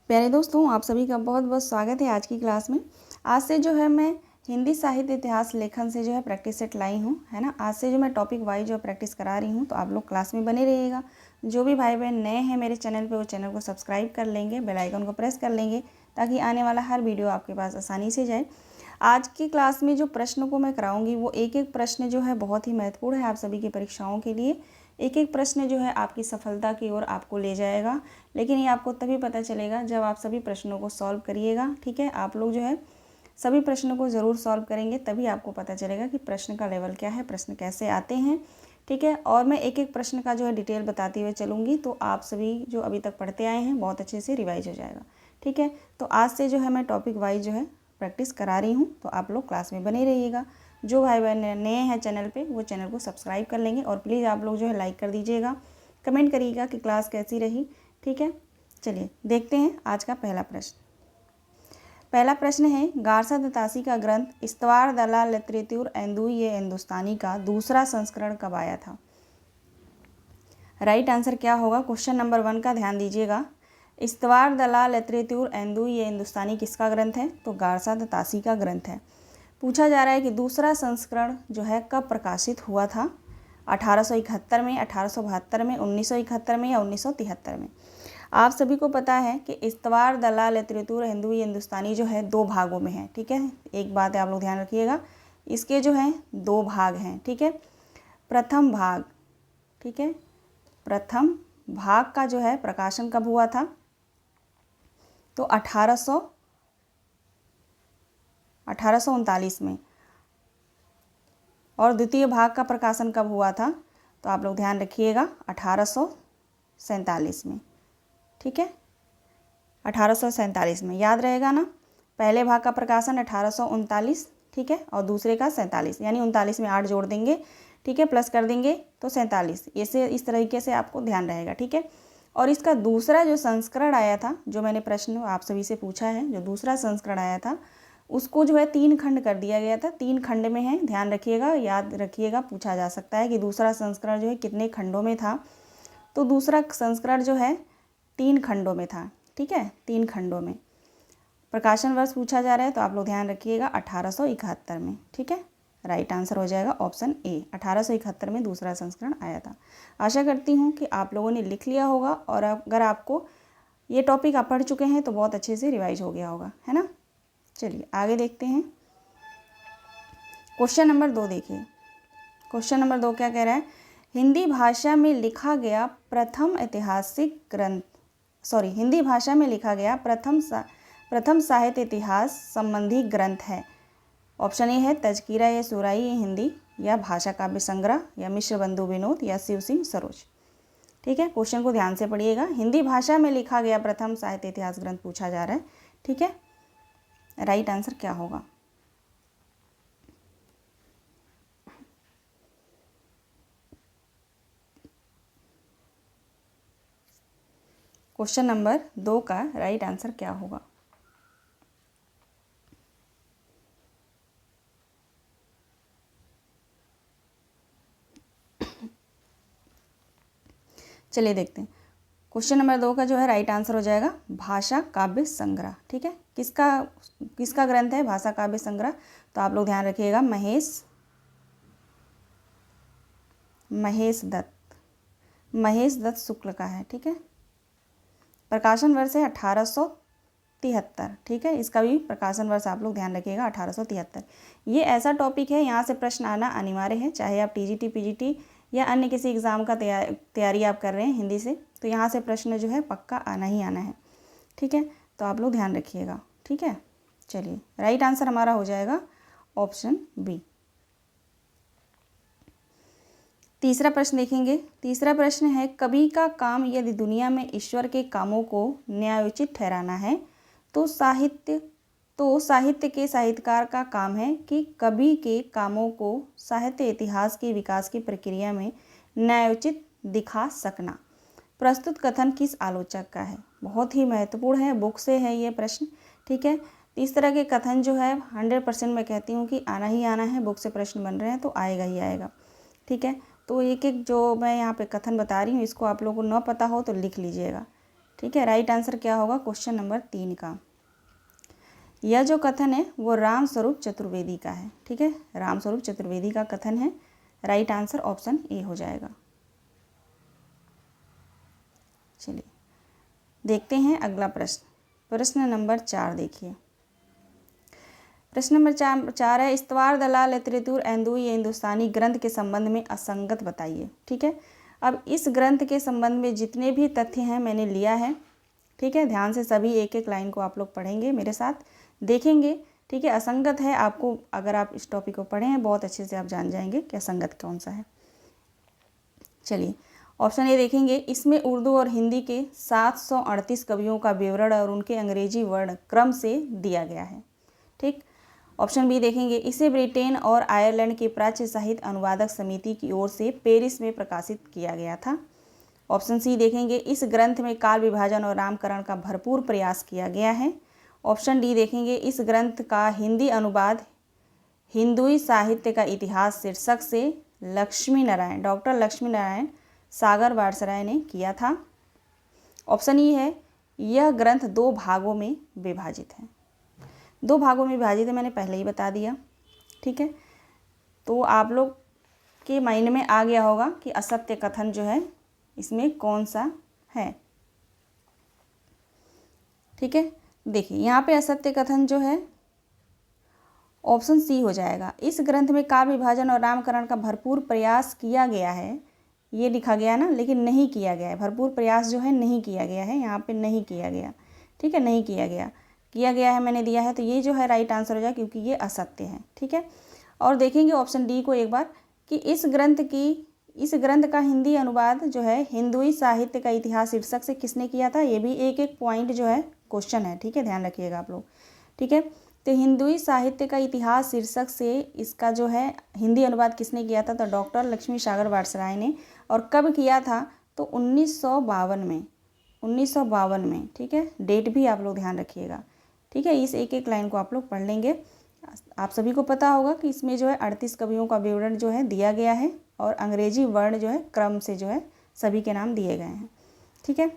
प्यारे दोस्तों, आप सभी का बहुत बहुत स्वागत है आज की क्लास में। आज से जो है मैं हिंदी साहित्य इतिहास लेखन से जो है प्रैक्टिस सेट लाई हूँ, है ना। आज से जो मैं टॉपिक वाइज जो प्रैक्टिस करा रही हूँ, तो आप लोग क्लास में बने रहिएगा। जो भी भाई बहन नए हैं मेरे चैनल पे, वो चैनल को सब्सक्राइब कर लेंगे, बेल आइकन को प्रेस कर लेंगे, ताकि आने वाला हर वीडियो आपके पास आसानी से जाए। आज की क्लास में जो प्रश्नों को मैं कराऊँगी, वो एक एक प्रश्न जो है बहुत ही महत्वपूर्ण है आप सभी की परीक्षाओं के लिए। एक एक प्रश्न जो है आपकी सफलता की ओर आपको ले जाएगा, लेकिन ये आपको तभी पता चलेगा जब आप सभी प्रश्नों को सॉल्व करिएगा। ठीक है, आप लोग जो है सभी प्रश्नों को ज़रूर सॉल्व करेंगे, तभी आपको पता चलेगा कि प्रश्न का लेवल क्या है, प्रश्न कैसे आते हैं। ठीक है, और मैं एक एक प्रश्न का जो है डिटेल बताते हुए चलूँगी, तो आप सभी जो अभी तक पढ़ते आए हैं बहुत अच्छे से रिवाइज हो जाएगा। ठीक है, तो आज से जो है मैं टॉपिक वाइज जो है प्रैक्टिस करा रही हूँ, तो आप लोग क्लास में बने रहिएगा। जो भाई बहन नए हैं चैनल पे, वो चैनल को सब्सक्राइब कर लेंगे, और प्लीज़ आप लोग जो है लाइक कर दीजिएगा, कमेंट करिएगा कि क्लास कैसी रही। ठीक है, चलिए देखते हैं आज का पहला प्रश्न। पहला प्रश्न है, गारसा दतासी का ग्रंथ इस्तवार दलाल लिटरेचर एंदुई ये हिंदुस्तानी का दूसरा संस्करण कब आया था? राइट आंसर क्या होगा? क्वेश्चन नंबर 1 का ध्यान दीजिएगा। इस्तवार दलाल लिटरेचर एंदुई ये हिंदुस्तानी किसका ग्रंथ है? तो गारसा दतासी का ग्रंथ है। पूछा जा रहा है कि दूसरा संस्करण जो है कब प्रकाशित हुआ था? 1871 में, 1872 में, 1971 में या 1973 में? आप सभी को पता है कि इस्तवार दलाल लिटरेचर हिंदुई हिंदुस्तानी जो है 2 भागों में है। ठीक है, एक बात है आप लोग ध्यान रखिएगा, इसके जो हैं 2 भाग हैं। ठीक है, प्रथम भाग, ठीक है, प्रथम भाग का जो है प्रकाशन कब हुआ था? तो 1839 में। और द्वितीय भाग का प्रकाशन कब हुआ था? तो आप लोग ध्यान रखिएगा 1847 में। ठीक है, 1847 में, याद रहेगा ना। पहले भाग का प्रकाशन 1839, ठीक है, और दूसरे का 47, यानी 39 में 8 जोड़ देंगे, ठीक है, प्लस कर देंगे तो 47। ऐसे इस तरीके से आपको ध्यान रहेगा। ठीक है, और इसका दूसरा जो संस्करण आया था, जो मैंने प्रश्न आप सभी से पूछा है, जो दूसरा संस्करण आया था उसको जो है 3 खंड कर दिया गया था। 3 खंड में है, ध्यान रखिएगा, याद रखिएगा, पूछा जा सकता है कि दूसरा संस्करण जो है कितने खंडों में था। तो दूसरा संस्करण जो है 3 खंडों में था। ठीक है, 3 खंडों में। प्रकाशन वर्ष पूछा जा रहा है, तो आप लोग ध्यान रखिएगा 1871 में। ठीक है, राइट आंसर हो जाएगा ऑप्शन ए, 1871 में दूसरा संस्करण आया था। आशा करती हूँ कि आप लोगों ने लिख लिया होगा, और अगर आपको ये टॉपिक आप पढ़ चुके हैं तो बहुत अच्छे से रिवाइज हो गया होगा, है ना। चलिए आगे देखते हैं। क्वेश्चन नंबर 2 देखिए। क्वेश्चन नंबर 2 क्या कह रहा है? हिंदी भाषा में लिखा गया प्रथम ऐतिहासिक ग्रंथ, हिंदी भाषा में लिखा गया प्रथम साहित्य इतिहास संबंधी ग्रंथ है। ऑप्शन ए है तजकीरा या सुराई ये हिंदी, या भाषा काव्य संग्रह, या मिश्र बंधु विनोद, या शिव सिंह सरोज। ठीक है, क्वेश्चन को ध्यान से पढ़िएगा। हिंदी भाषा में लिखा गया प्रथम साहित्य इतिहास ग्रंथ पूछा जा रहा है। ठीक है, राइट आंसर क्या होगा? क्वेश्चन नंबर 2 का राइट आंसर क्या होगा? चलिए देखते हैं। क्वेश्चन नंबर 2 का जो है राइट आंसर हो जाएगा भाषा काव्य संग्रह। ठीक है, किसका ग्रंथ है भाषा काव्य संग्रह? तो आप लोग ध्यान रखिएगा महेश दत्त शुक्ल का है। ठीक है, प्रकाशन वर्ष है 1873। ठीक है, इसका भी प्रकाशन वर्ष आप लोग ध्यान रखिएगा 1873। ये ऐसा टॉपिक है, यहाँ से प्रश्न आना अनिवार्य है, चाहे आप टीजीटी पीजीटी या अन्य किसी एग्ज़ाम का तैयारी आप कर रहे हैं हिंदी से, तो यहाँ से प्रश्न जो है पक्का आना ही आना है। ठीक है, तो आप लोग ध्यान रखिएगा। ठीक है, चलिए राइट आंसर हमारा हो जाएगा ऑप्शन बी। तीसरा प्रश्न देखेंगे। तीसरा प्रश्न है, कवि का काम यदि दुनिया में ईश्वर के कामों को न्यायोचित ठहराना है, तो साहित्य के साहित्यकार का काम है कि कवि के कामों को साहित्य इतिहास के विकास की प्रक्रिया में न्यायोचित दिखा सकना। प्रस्तुत कथन किस आलोचक का है? बहुत ही महत्वपूर्ण है, बुक से है ये प्रश्न। ठीक है, इस तरह के कथन जो है 100% मैं कहती हूँ कि आना ही आना है, बुक से प्रश्न बन रहे हैं तो आएगा ही आएगा। ठीक है, तो एक एक जो मैं यहाँ पे कथन बता रही हूँ, इसको आप लोगों को न पता हो तो लिख लीजिएगा। ठीक है, राइट आंसर क्या होगा क्वेश्चन नंबर 3 का। यह जो कथन है वो राम स्वरूप चतुर्वेदी का है। ठीक है, राम स्वरूप चतुर्वेदी का कथन है। राइट आंसर ऑप्शन ए हो जाएगा। चलिए देखते हैं अगला प्रश्न। प्रश्न नंबर 4 देखिए। प्रश्न नंबर 4 है, इस्तवार दलाल त्रितुर एंदुई हिंदुस्तानी ग्रंथ के संबंध में असंगत बताइए। ठीक है, अब इस ग्रंथ के संबंध में जितने भी तथ्य हैं मैंने लिया है। ठीक है, ध्यान से सभी एक एक लाइन को आप लोग पढ़ेंगे, मेरे साथ देखेंगे। ठीक है, असंगत है आपको, अगर आप इस टॉपिक को पढ़े हैं बहुत अच्छे से आप जान जाएंगे कि असंगत कौन सा है। चलिए ऑप्शन ए देखेंगे, इसमें उर्दू और हिंदी के 738 कवियों का विवरण और उनके अंग्रेजी वर्ण क्रम से दिया गया है। ठीक, ऑप्शन बी देखेंगे, इसे ब्रिटेन और आयरलैंड की प्राच्य साहित्य अनुवादक समिति की ओर से पेरिस में प्रकाशित किया गया था। ऑप्शन सी देखेंगे, इस ग्रंथ में काल विभाजन और नामकरण का भरपूर प्रयास किया गया है। ऑप्शन डी देखेंगे, इस ग्रंथ का हिंदी अनुवाद हिंदुई साहित्य का इतिहास शीर्षक से डॉक्टर लक्ष्मी नारायण सागर वारसराय ने किया था। ऑप्शन ई है, यह ग्रंथ 2 भागों में विभाजित है। 2 भागों में विभाजित है, मैंने पहले ही बता दिया। ठीक है, तो आप लोग के माइंड में आ गया होगा कि असत्य कथन जो है इसमें कौन सा है। ठीक है, देखिए यहाँ पे असत्य कथन जो है ऑप्शन सी हो जाएगा। इस ग्रंथ में काल विभाजन और नामकरण का भरपूर प्रयास किया गया है, ये लिखा गया ना, लेकिन नहीं किया गया है। भरपूर प्रयास जो है नहीं किया गया है, यहाँ पे नहीं किया गया। ठीक है, नहीं किया गया, किया गया है मैंने दिया है, तो ये जो है राइट आंसर हो जाएगा क्योंकि ये असत्य है। ठीक है, और देखेंगे ऑप्शन डी को एक बार कि इस ग्रंथ का हिंदी अनुवाद जो है हिंदुई साहित्य का इतिहास शीर्षक से किसने किया था। ये भी एक एक पॉइंट जो है क्वेश्चन है। ठीक है, ध्यान रखिएगा आप लोग। ठीक है, तो हिंदुई साहित्य का इतिहास शीर्षक से इसका जो है हिंदी अनुवाद किसने किया था, तो डॉक्टर लक्ष्मी सागर वारसराय ने। और कब किया था, तो 1952 में, 1952 में। ठीक है, डेट भी आप लोग ध्यान रखिएगा। ठीक है, इस एक एक लाइन को आप लोग पढ़ लेंगे। आप सभी को पता होगा कि इसमें जो है 38 कवियों का विवरण जो है दिया गया है और अंग्रेजी वर्ण जो है क्रम से जो है सभी के नाम दिए गए हैं। ठीक है,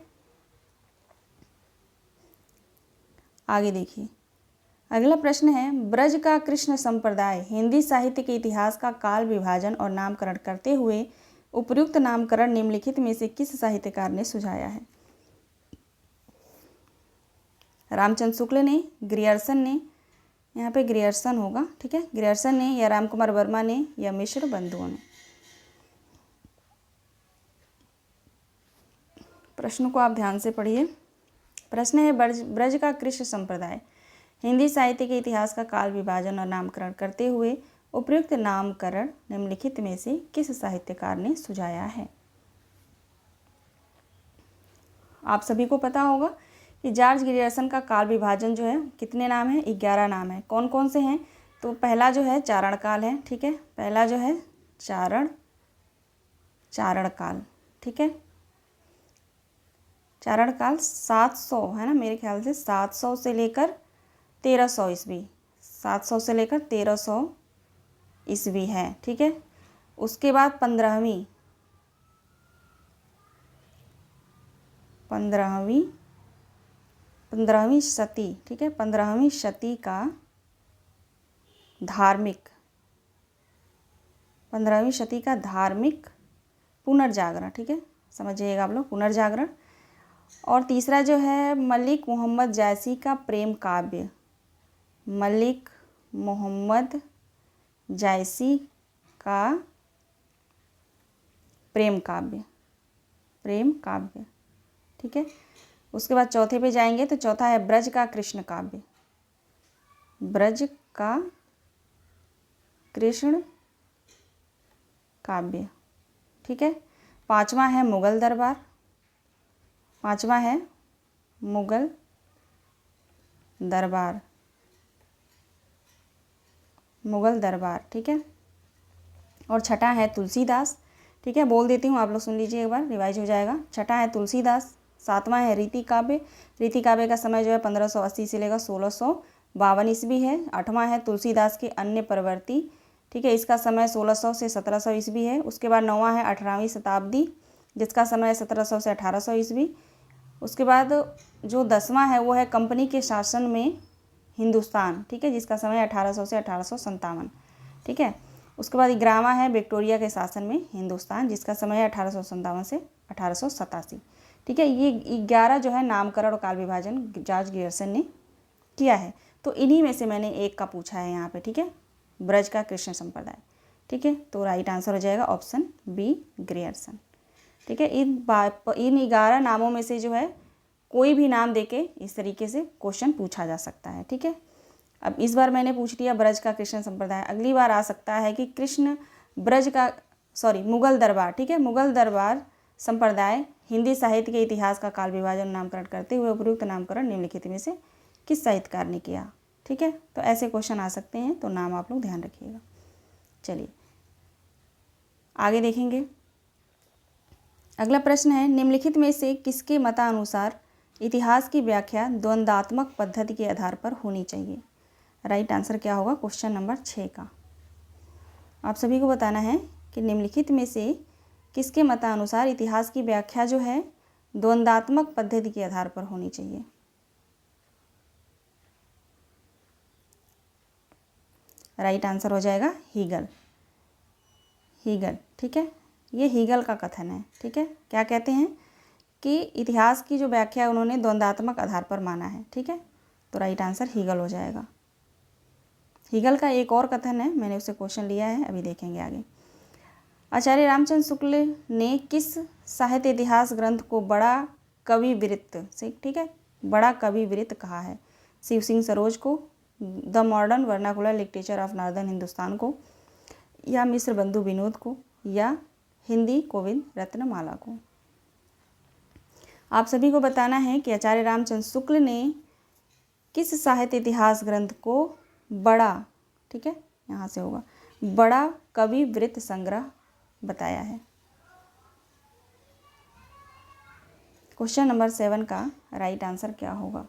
आगे देखिए अगला प्रश्न है, ब्रज का कृष्ण संप्रदाय हिंदी साहित्य के इतिहास का काल विभाजन और नामकरण करते हुए उपयुक्त नामकरण निम्नलिखित में से किस साहित्यकार ने सुझाया है। रामचंद्र शुक्ल ने, ग्रियर्सन ने, यहाँ पे ग्रियर्सन होगा। ठीक है, ग्रियर्सन ने, या रामकुमार वर्मा ने, या मिश्र बंधुओं ने। प्रश्न को आप ध्यान से पढ़िए। प्रश्न है, ब्रज का कृष्ण संप्रदाय हिंदी साहित्य के इतिहास का काल विभाजन और नामकरण करते हुए उपयुक्त नामकरण निम्नलिखित में से किस साहित्यकार ने सुझाया है। आप सभी को पता होगा कि जॉर्ज ग्रियर्सन का काल विभाजन जो है कितने नाम है, 11 नाम है। कौन कौन से हैं, तो पहला जो है चारण काल है। ठीक है, पहला जो है चारण काल। ठीक है, चारण काल 700 है ना, मेरे ख्याल से 700 से लेकर 1300 ईस्वी, 700 से लेकर 1300 ईस्वी है। ठीक है, उसके बाद 15वीं शती। ठीक है, 15वीं शती का धार्मिक, 15वीं शती का धार्मिक पुनर्जागरण। ठीक है, समझिएगा आप लोग, पुनर्जागरण। और तीसरा जो है मलिक मोहम्मद जायसी का प्रेम काव्य, मलिक मोहम्मद जायसी का प्रेम काव्य। ठीक है, उसके बाद चौथे पे जाएंगे तो चौथा है ब्रज का कृष्ण काव्य, ब्रज का कृष्ण काव्य। ठीक है, पांचवा है मुगल दरबार, मुगल दरबार। ठीक है, और छठा है तुलसीदास। ठीक है, बोल देती हूँ, आप लोग सुन लीजिए एक बार, रिवाइज हो जाएगा। छठा है तुलसीदास, सातवां है रीति काव्य। रीति काव्य का समय जो है 1580 से लेकर 1652 ईस्वी है। आठवां है तुलसीदास के अन्य प्रवृत्ति। ठीक है, इसका समय 1600 से 1700 ईस्वी है। उसके बाद नौवां है 18वीं शताब्दी, जिसका समय 1700 से 1800 ईस्वी। उसके बाद जो 10वां है वो है कंपनी के शासन में हिंदुस्तान, ठीक है, जिसका समय 1800 से 1857, ठीक है। उसके बाद 11वां है विक्टोरिया के शासन में हिंदुस्तान, जिसका समय है 1857 से 1887, ठीक है। ये 11 जो है नामकरण और काल विभाजन जॉर्ज ग्रियर्सन ने किया है। तो इन्हीं में से मैंने एक का पूछा है यहाँ पे, ठीक है, ब्रज का कृष्ण संप्रदाय, ठीक है। तो राइट आंसर हो जाएगा ऑप्शन बी ग्रियर्सन, ठीक है। इन 11 नामों में से जो है कोई भी नाम देके इस तरीके से क्वेश्चन पूछा जा सकता है, ठीक है। अब इस बार मैंने पूछ लिया ब्रज का कृष्ण संप्रदाय, अगली बार आ सकता है कि कृष्ण ब्रज का मुगल दरबार, ठीक है, मुगल दरबार संप्रदाय हिंदी साहित्य के इतिहास का काल विभाजन नामकरण करते हुए उपयुक्त नामकरण निम्नलिखित में से किस साहित्यकार ने किया, ठीक है। तो ऐसे क्वेश्चन आ सकते हैं, तो नाम आप लोग ध्यान रखिएगा। चलिए आगे देखेंगे। अगला प्रश्न है, निम्नलिखित में से किसके मतानुसार इतिहास की व्याख्या द्वंद्वात्मक पद्धति के आधार पर होनी चाहिए। राइट आंसर क्या होगा क्वेश्चन नंबर 6 का। आप सभी को बताना है कि निम्नलिखित में से किसके मतानुसार इतिहास की व्याख्या जो है द्वंद्वात्मक पद्धति के आधार पर होनी चाहिए। राइट आंसर हो जाएगा हीगल, ठीक है। ये हीगल का कथन है, ठीक है। क्या कहते हैं कि इतिहास की जो व्याख्या उन्होंने द्वंद्वात्मक आधार पर माना है, ठीक है। तो राइट आंसर हीगल हो जाएगा। हीगल का एक और कथन है, मैंने उससे क्वेश्चन लिया है, अभी देखेंगे आगे। आचार्य रामचंद्र शुक्ल ने किस साहित्य इतिहास ग्रंथ को बड़ा कवि वृत्त से, ठीक है, बड़ा कवि वृत्त कहा है। शिव सिंह सरोज को, the modern vernacular literature of northern Hindustan को, या मिश्र बंधु विनोद को, या हिंदी गोविंद रत्नमाला को। आप सभी को बताना है कि आचार्य रामचंद्र शुक्ल ने किस साहित्य इतिहास ग्रंथ को बड़ा, ठीक है, यहाँ से होगा, बड़ा कवि वृत्त संग्रह बताया है। क्वेश्चन नंबर 7 का राइट आंसर क्या होगा।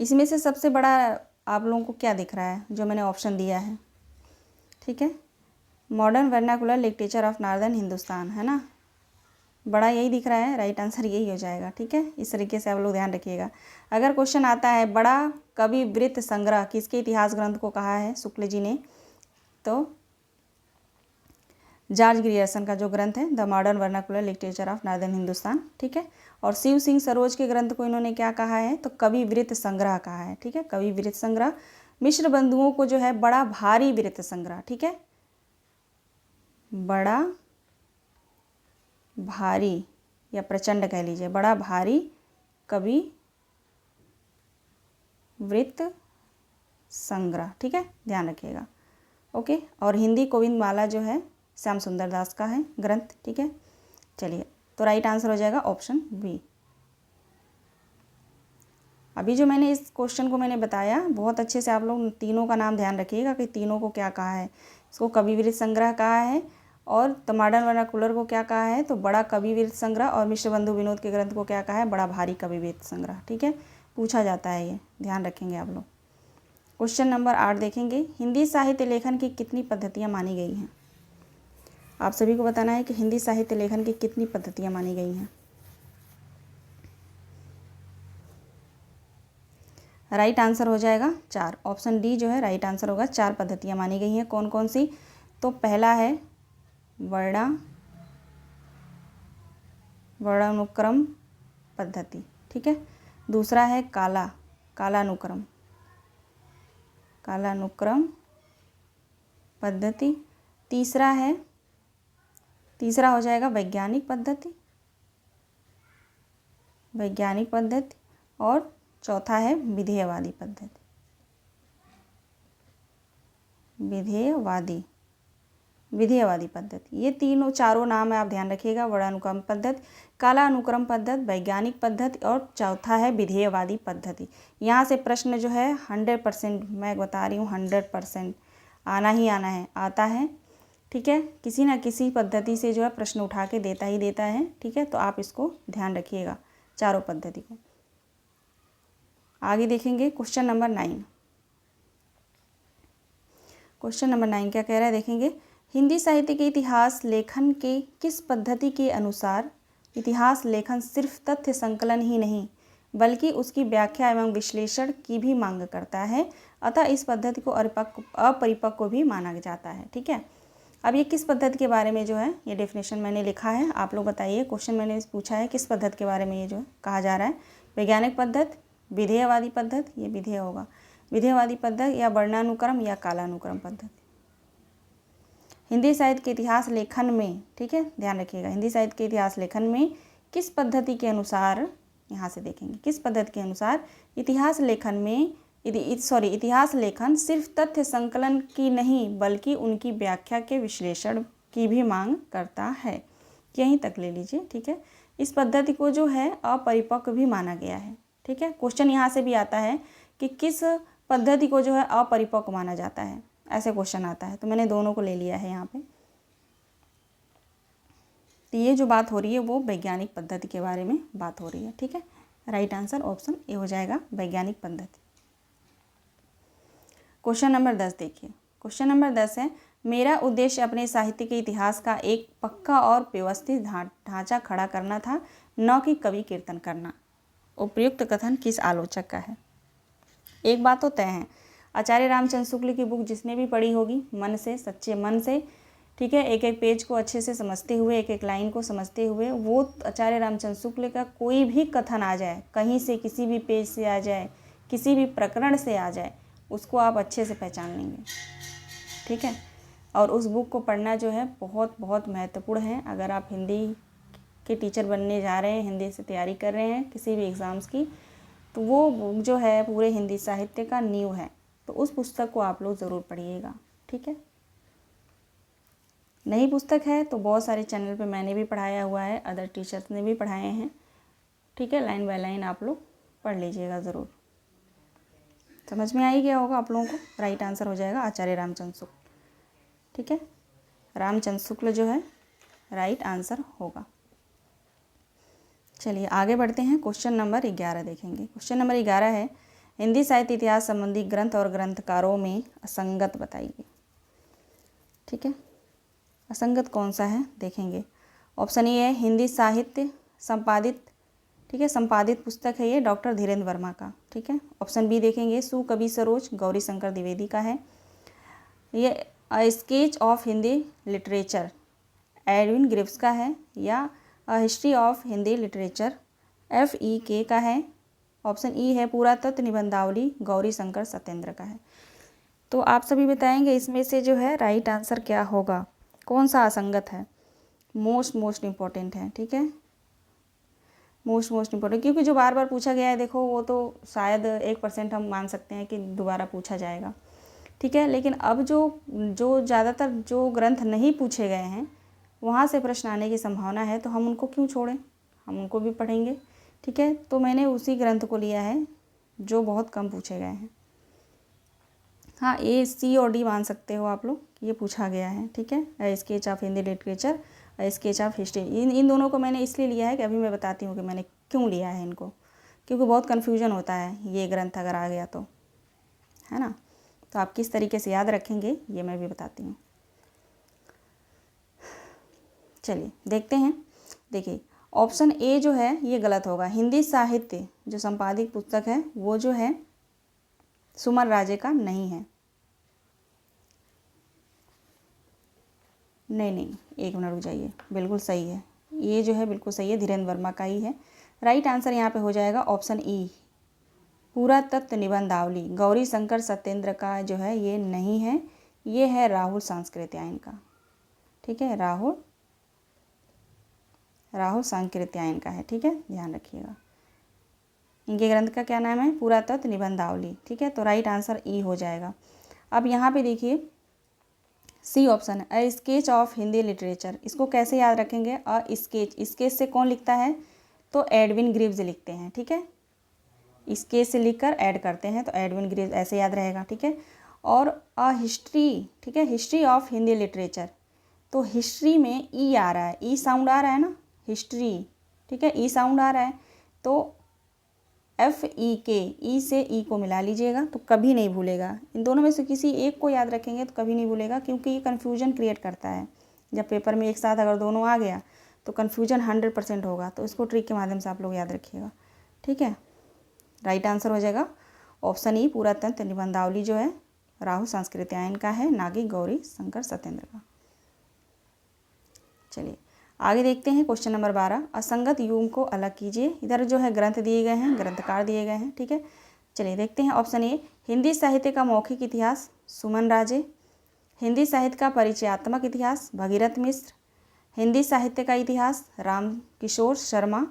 इसमें से सबसे बड़ा आप लोगों को क्या दिख रहा है जो मैंने ऑप्शन दिया है, ठीक है, modern vernacular literature of northern Hindustan, है ना, बड़ा यही दिख रहा है। राइट आंसर यही हो जाएगा, ठीक है। इस तरीके से आप लोग ध्यान रखिएगा। अगर क्वेश्चन आता है बड़ा कवि वृत्त संग्रह किसके इतिहास ग्रंथ को कहा है शुक्ल जी ने, तो जॉर्ज ग्रियर्सन का जो ग्रंथ है the modern vernacular literature of northern Hindustan, ठीक है। और शिव सिंह सरोज के ग्रंथ को इन्होंने क्या कहा है, तो कवि वृत्त संग्रह कहा है, ठीक है, कवि वृत्त संग्रह। मिश्र बंधुओं को जो है बड़ा भारी वृत्त संग्रह, ठीक है, बड़ा भारी या प्रचंड कह लीजिए, बड़ा भारी कवि वृत्त संग्रह, ठीक है, ध्यान रखिएगा। ओके। और हिंदी गोविंद माला जो है श्याम सुंदर दास का है ग्रंथ, ठीक है। चलिए, तो राइट आंसर हो जाएगा ऑप्शन बी। अभी जो मैंने इस क्वेश्चन को मैंने बताया, बहुत अच्छे से आप लोग तीनों का नाम ध्यान रखिएगा कि तीनों को क्या कहा है। इसको कवि वृत्त संग्रह कहा है, और द मॉडर्न वर्नाकुलर को क्या कहा है, तो बड़ा कवि वृत्त संग्रह, और मिश्र बंधु विनोद के ग्रंथ को क्या कहा है, बड़ा भारी कवि वृत्त संग्रह, ठीक है। पूछा जाता है, ये ध्यान रखेंगे आप लोग। क्वेश्चन नंबर 8 देखेंगे। हिंदी साहित्य लेखन की कितनी पद्धतियाँ मानी गई हैं। आप सभी को बताना है कि हिंदी साहित्य लेखन की कितनी पद्धतियाँ मानी गई हैं। राइट आंसर हो जाएगा 4, ऑप्शन डी जो है राइट आंसर होगा। 4 पद्धतियाँ मानी गई हैं। कौन कौन सी, तो पहला है वर्णानुक्रम पद्धति, ठीक है। दूसरा है कालानुक्रम पद्धति। तीसरा हो जाएगा वैज्ञानिक पद्धति, और चौथा है विधेयवादी पद्धति। ये चारों नाम है, आप ध्यान रखिएगा। वर्णानुक्रम पद्धति, कालानुक्रम पद्धति, वैज्ञानिक पद्धति, और चौथा है विधेयवादी पद्धति। यहाँ से प्रश्न जो है 100%, मैं बता रही हूँ 100% आना ही आना है, आता है, ठीक है। किसी न किसी पद्धति से जो है प्रश्न उठा के देता ही देता है, ठीक है। तो आप इसको ध्यान रखिएगा, चारों पद्धति को। आगे देखेंगे क्वेश्चन नंबर 9। क्वेश्चन नंबर 9 क्या कह रहा है देखेंगे। हिंदी साहित्य के इतिहास लेखन के किस पद्धति के अनुसार इतिहास लेखन सिर्फ तथ्य संकलन ही नहीं बल्कि उसकी व्याख्या एवं विश्लेषण की भी मांग करता है, अतः इस पद्धति को अपरिपक्व भी माना जाता है। ठीक है, अब ये किस पद्धति के बारे में जो है ये डेफिनेशन मैंने लिखा है, आप लोग बताइए। क्वेश्चन मैंने पूछा है किस पद्धति के बारे में ये जो है कहा जा रहा है, वैज्ञानिक पद्धति, विधेयवादी पद्धति, ये विधेय होगा, विधेयवादी पद्धति या वर्णानुक्रम या कालानुक्रम पद्धति। हिंदी साहित्य के इतिहास लेखन में, ठीक है ध्यान रखिएगा, हिंदी साहित्य के इतिहास लेखन में किस पद्धति के अनुसार, यहाँ से देखेंगे किस पद्धति के अनुसार इतिहास लेखन में इतिहास लेखन सिर्फ तथ्य संकलन की नहीं बल्कि उनकी व्याख्या के विश्लेषण की भी मांग करता है। यहीं तक ले लीजिए। ठीक है, इस पद्धति को जो है अपरिपक्व भी माना गया है। ठीक है, क्वेश्चन यहाँ से भी आता है कि किस पद्धति को जो है अपरिपक्व माना जाता है, ऐसे क्वेश्चन आता है, तो मैंने दोनों को ले लिया है यहाँ पे। तो ये जो बात हो रही है वो वैज्ञानिक पद्धति के बारे में बात हो रही है। ठीक है, राइट आंसर ऑप्शन ए हो जाएगा, वैज्ञानिक पद्धति। क्वेश्चन नंबर 10 देखिए। क्वेश्चन नंबर 10 है, मेरा उद्देश्य अपने साहित्य के इतिहास का एक पक्का और व्यवस्थित ढांचा खड़ा करना था, न कि कवि कीर्तन करना। उपयुक्त कथन किस आलोचक का है? एक बात तो तय है, आचार्य रामचंद्र शुक्ल की बुक जिसने भी पढ़ी होगी मन से, सच्चे मन से, ठीक है, एक एक पेज को अच्छे से समझते हुए, एक एक लाइन को समझते हुए, वो आचार्य रामचंद्र शुक्ल का कोई भी कथन आ जाए, कहीं से किसी भी पेज से आ जाए, किसी भी प्रकरण से आ जाए, उसको आप अच्छे से पहचान लेंगे। ठीक है, और उस बुक को पढ़ना जो है बहुत बहुत महत्वपूर्ण है। अगर आप हिंदी के टीचर बनने जा रहे हैं, हिंदी से तैयारी कर रहे हैं किसी भी एग्ज़ाम्स की, तो वो बुक जो है पूरे हिंदी साहित्य का नींव है, तो उस पुस्तक को आप लोग ज़रूर पढ़िएगा। ठीक है, नई पुस्तक है तो बहुत सारे चैनल पे मैंने भी पढ़ाया हुआ है, अदर टीचर्स ने भी पढ़ाए हैं। ठीक है, लाइन बाय लाइन आप लोग पढ़ लीजिएगा ज़रूर। समझ में आ ही गया होगा आप लोगों को। राइट आंसर हो जाएगा आचार्य रामचंद्र शुक्ल। ठीक है, रामचंद्र शुक्ल जो है राइट आंसर होगा। चलिए आगे बढ़ते हैं। क्वेश्चन नंबर 11 देखेंगे। क्वेश्चन नंबर 11 है, हिंदी साहित्य इतिहास संबंधी ग्रंथ और ग्रंथकारों में असंगत बताइए। ठीक है, असंगत कौन सा है देखेंगे। ऑप्शन ए है हिंदी साहित्य संपादित, ठीक है, संपादित पुस्तक है ये डॉक्टर धीरेन्द्र वर्मा का। ठीक है, ऑप्शन बी देखेंगे सुकवि सरोज गौरी शंकर द्विवेदी का है। ये a sketch of Hindi literature Edwin Greaves का है, या a history of Hindi literature FEK का है। ऑप्शन ई है पुरातत्व निबंधावली गौरी शंकर सत्येंद्र का है। तो आप सभी बताएंगे इसमें से जो है राइट आंसर क्या होगा, कौन सा असंगत है। मोस्ट इम्पोर्टेंट है। ठीक है, मोस्ट इम्पोर्टेंट, क्योंकि जो बार बार पूछा गया है देखो, वो तो शायद 1% हम मान सकते हैं कि दोबारा पूछा जाएगा। ठीक है, लेकिन अब जो ज़्यादातर जो ग्रंथ नहीं पूछे गए हैं वहाँ से प्रश्न आने की संभावना है, तो हम उनको क्यों छोड़ें, हम उनको भी पढ़ेंगे। ठीक है, तो मैंने उसी ग्रंथ को लिया है जो बहुत कम पूछे गए हैं। हाँ, A, C और D मान सकते हो आप लोग, ये पूछा गया है। ठीक है, sketch of Hindi literature, sketch of history, इन दोनों को मैंने इसलिए लिया है कि अभी मैं बताती हूँ कि मैंने क्यों लिया है इनको, क्योंकि बहुत कन्फ्यूजन होता है ये ग्रंथ अगर आ गया तो, है ना। तो आप किस तरीके से याद रखेंगे ये मैं भी बताती हूँ। चलिए देखते हैं। देखिए ऑप्शन ए जो है ये गलत होगा। हिंदी साहित्य जो संपादित पुस्तक है वो जो है सुमन राजे का नहीं है। नहीं, एक मिनट रुक जाइए, बिल्कुल सही है, ये जो है बिल्कुल सही है, धीरेन्द्र वर्मा का ही है। राइट आंसर यहाँ पे हो जाएगा ऑप्शन ई, पुरातत्व निबंधावली गौरी शंकर सत्येंद्र का जो है ये नहीं है, ये है राहुल सांकृत्यायन का। ठीक है, राहुल सांकृत्यायन का है। ठीक है, ध्यान रखिएगा। इनके ग्रंथ का क्या नाम है, पुरातत्व निबंधावली। ठीक है, तो राइट आंसर ई हो जाएगा। अब यहाँ पे देखिए सी ऑप्शन है, a sketch of Hindi literature, इसको कैसे याद रखेंगे, अ स्केच से कौन लिखता है, तो एडविन ग्रीव्स लिखते हैं। ठीक है, स्केच से लिखकर ऐड करते हैं तो एडविन ग्रीव्स ऐसे याद रहेगा। ठीक है, और अ हिस्ट्री, ठीक है, हिस्ट्री ऑफ हिंदी लिटरेचर, तो हिस्ट्री में ई आ रहा है, ई साउंड आ रहा है ना, हिस्ट्री। ठीक है, ई साउंड आ रहा है, तो FEK, ई से ई को मिला लीजिएगा तो कभी नहीं भूलेगा। इन दोनों में से किसी एक को याद रखेंगे तो कभी नहीं भूलेगा, क्योंकि ये कन्फ्यूजन क्रिएट करता है। जब पेपर में एक साथ अगर दोनों आ गया तो कन्फ्यूजन 100% होगा। तो इसको ट्रिक के माध्यम से आप लोग याद रखिएगा, ठीक है। राइट आंसर हो जाएगा ऑप्शन ई, पूरा तंत्र निबंधावली जो है राहु संस्कृत्यायन का है, नागी गौरी शंकर सत्येंद्र का। चलिए आगे देखते हैं क्वेश्चन नंबर 12। असंगत युग्म को अलग कीजिए। इधर जो है ग्रंथ दिए गए हैं, ग्रंथकार दिए गए हैं, ठीक है। चलिए देखते हैं ऑप्शन ए, हिंदी साहित्य का मौखिक इतिहास सुमन राजे। हिंदी साहित्य का परिचयात्मक इतिहास भगीरथ मिश्र। हिंदी साहित्य का इतिहास राम किशोर शर्मा।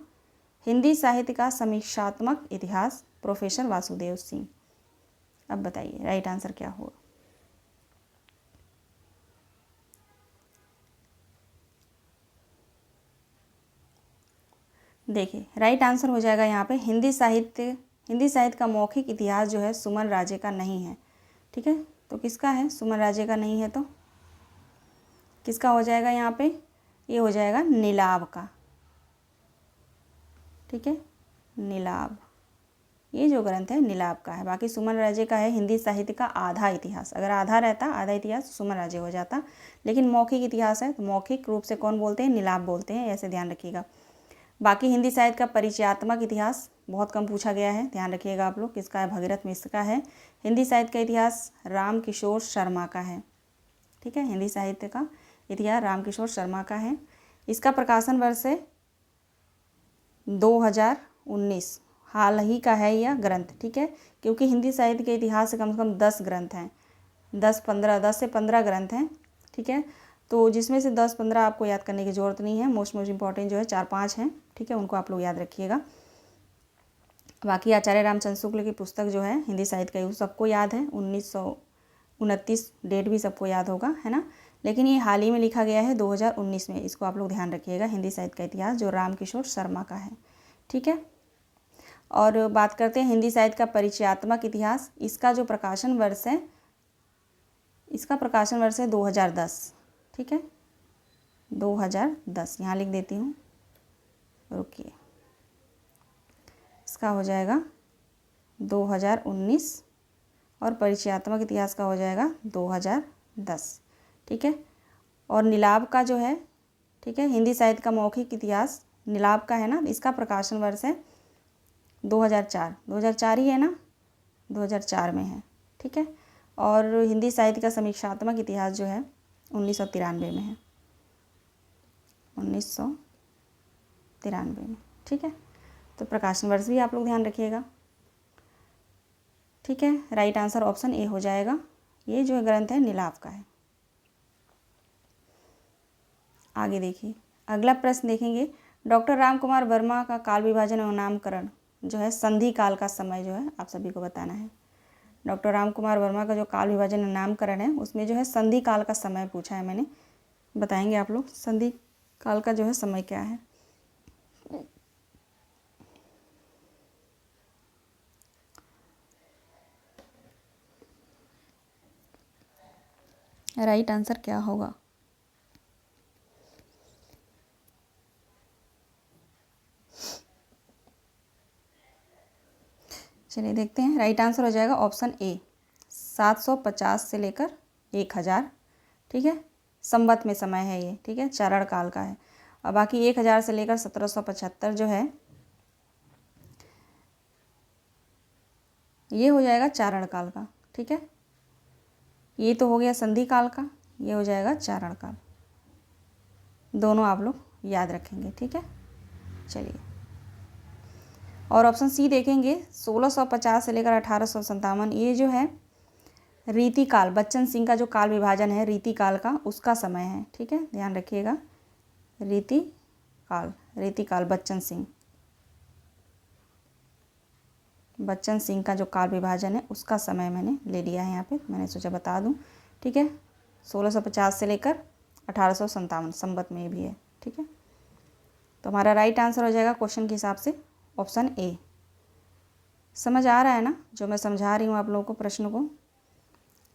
हिंदी साहित्य का समीक्षात्मक इतिहास प्रोफेसर वासुदेव सिंह। अब बताइए राइट आंसर क्या होगा। देखिए राइट आंसर हो जाएगा यहाँ पे हिंदी साहित्य का मौखिक इतिहास जो है सुमन राजे का नहीं है, ठीक है। तो किसका है? सुमन राजे का नहीं है तो किसका हो जाएगा यहाँ पे? ये हो जाएगा नीलाभ का, ठीक है। नीलाभ, ये जो ग्रंथ है नीलाभ का है। बाकी सुमन राजे का है हिंदी साहित्य का आधा इतिहास। अगर आधा रहता, आधा इतिहास सुमन राजे हो जाता, लेकिन मौखिक इतिहास है तो मौखिक रूप से कौन बोलते हैं? नीलाभ बोलते हैं, ऐसे ध्यान रखिएगा। बाकी हिंदी साहित्य का परिचयात्मक इतिहास बहुत कम पूछा गया है, ध्यान रखिएगा आप लोग। किसका है? भगीरथ मिश्र का है। हिंदी साहित्य का इतिहास राम किशोर शर्मा का है, ठीक है। हिंदी साहित्य का इतिहास राम किशोर शर्मा का है। इसका प्रकाशन वर्ष है 2019, हाल ही का है यह ग्रंथ, ठीक है। क्योंकि हिंदी साहित्य के इतिहास से कम 10 ग्रंथ हैं, 10 से 15 ग्रंथ हैं, ठीक है। तो जिसमें से 10-15 आपको याद करने की ज़रूरत नहीं है। मोस्ट इम्पॉर्टेंट जो है 4-5 हैं, ठीक है, उनको आप लोग याद रखिएगा। बाकी आचार्य रामचंद्र शुक्ल की पुस्तक जो है हिंदी साहित्य का, सबको याद है, 1929 डेट भी सबको याद होगा, है ना। लेकिन ये हाल ही में लिखा गया है 2019 में, इसको आप लोग ध्यान रखिएगा। हिंदी साहित्य का इतिहास जो राम किशोर शर्मा का है, ठीक है। और बात करते हैं हिंदी साहित्य का परिचयात्मक इतिहास। इसका जो प्रकाशन वर्ष है, इसका प्रकाशन वर्ष है 2010, ठीक है, 2010। यहाँ लिख देती हूँ, रुकिए। इसका हो जाएगा 2019 और परिचयात्मक इतिहास का हो जाएगा 2010, ठीक है। और नीलाभ का जो है, ठीक है, हिंदी साहित्य का मौखिक इतिहास नीलाभ का है ना, इसका प्रकाशन वर्ष है 2004 ही है ना, 2004 में है, ठीक है। और हिंदी साहित्य का समीक्षात्मक इतिहास जो है 1993 में है, 1993 में, ठीक है। तो प्रकाशन वर्ष भी आप लोग ध्यान रखिएगा, ठीक है। राइट आंसर ऑप्शन ए हो जाएगा। ये जो ग्रंथ है नीलाभ का है। आगे देखिए, अगला प्रश्न देखेंगे। डॉक्टर राम कुमार वर्मा का काल विभाजन एवं नामकरण जो है संधि काल का समय जो है आप सभी को बताना है। डॉक्टर राम कुमार वर्मा का जो काल विभाजन एवं नामकरण है उसमें जो है संधि काल का समय पूछा है मैंने, बताएंगे आप लोग संधि काल का जो है समय क्या है। राइट आंसर क्या होगा? चलिए देखते हैं। राइट आंसर हो जाएगा ऑप्शन ए, 750 से लेकर 1000, ठीक है। संवत में समय है ये, ठीक है, चारण काल का है। और बाकी 1000 से लेकर 1775 जो है ये हो जाएगा चारण काल का, ठीक है। ये तो हो गया संधि काल का, ये हो जाएगा चारण काल। दोनों आप लोग याद रखेंगे, ठीक है। चलिए, और ऑप्शन सी देखेंगे, 1650 से लेकर 1857, ये जो है रीतिकाल, बच्चन सिंह का जो काल विभाजन है रीतिकाल का, उसका समय है, ठीक है, ध्यान रखिएगा। रीतिकाल बच्चन सिंह का जो काल विभाजन है उसका समय मैंने ले लिया है यहाँ पे, मैंने सोचा बता दूँ, ठीक है। 1650 से लेकर 1857 संवत में भी है, ठीक है। तो हमारा राइट आंसर हो जाएगा क्वेश्चन के हिसाब से ऑप्शन ए। समझ आ रहा है ना जो मैं समझा रही हूँ आप लोगों को प्रश्न को,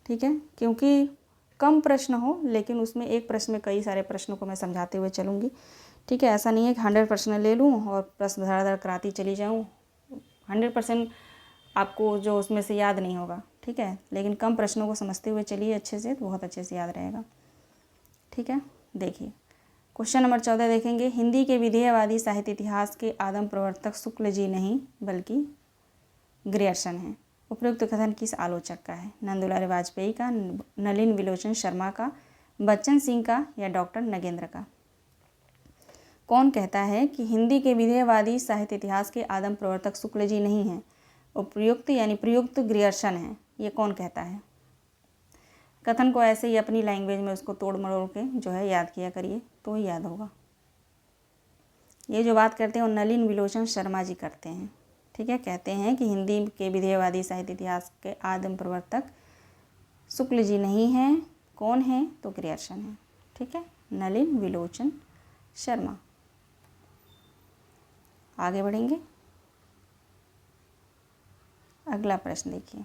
ठीक है। क्योंकि कम प्रश्न हो लेकिन उसमें एक प्रश्न में कई सारे प्रश्नों को मैं समझाते हुए चलूँगी, ठीक है। ऐसा नहीं है कि 100 प्रश्न ले लूँ और प्रश्न धड़ाधड़ कराती चली जाऊँ, 100% आपको जो उसमें से याद नहीं होगा, ठीक है, लेकिन कम प्रश्नों को समझते हुए चलिए अच्छे से, तो बहुत अच्छे से याद रहेगा, ठीक है। देखिए क्वेश्चन नंबर 14 देखेंगे। हिंदी के विधेयवादी साहित्य इतिहास के आदम प्रवर्तक शुक्ल जी नहीं बल्कि ग्रियर्सन हैं। उपयुक्त कथन किस आलोचक का है? नंदुलाल वाजपेयी का, नलिन विलोचन शर्मा का, बच्चन सिंह का या डॉक्टर नगेंद्र का? कौन कहता है कि हिंदी के विधेयवादी साहित्य इतिहास के आदम प्रवर्तक शुक्ल जी नहीं हैं, उपयुक्त यानी प्रयुक्त ग्रियर्सन है? ये कौन कहता है? कथन को ऐसे ही अपनी लैंग्वेज में उसको तोड़ मरोड़ के जो है याद किया करिए, तो ही याद होगा। ये जो बात करते हैं वो नलिन विलोचन शर्मा जी करते हैं, ठीक है। कहते हैं कि हिंदी के विधेयवादी साहित्य इतिहास के आदम प्रवर्तक शुक्ल जी नहीं हैं। कौन है? तो ग्रियर्सन है, ठीक है, नलिन विलोचन शर्मा। आगे बढ़ेंगे। अगला प्रश्न देखिए।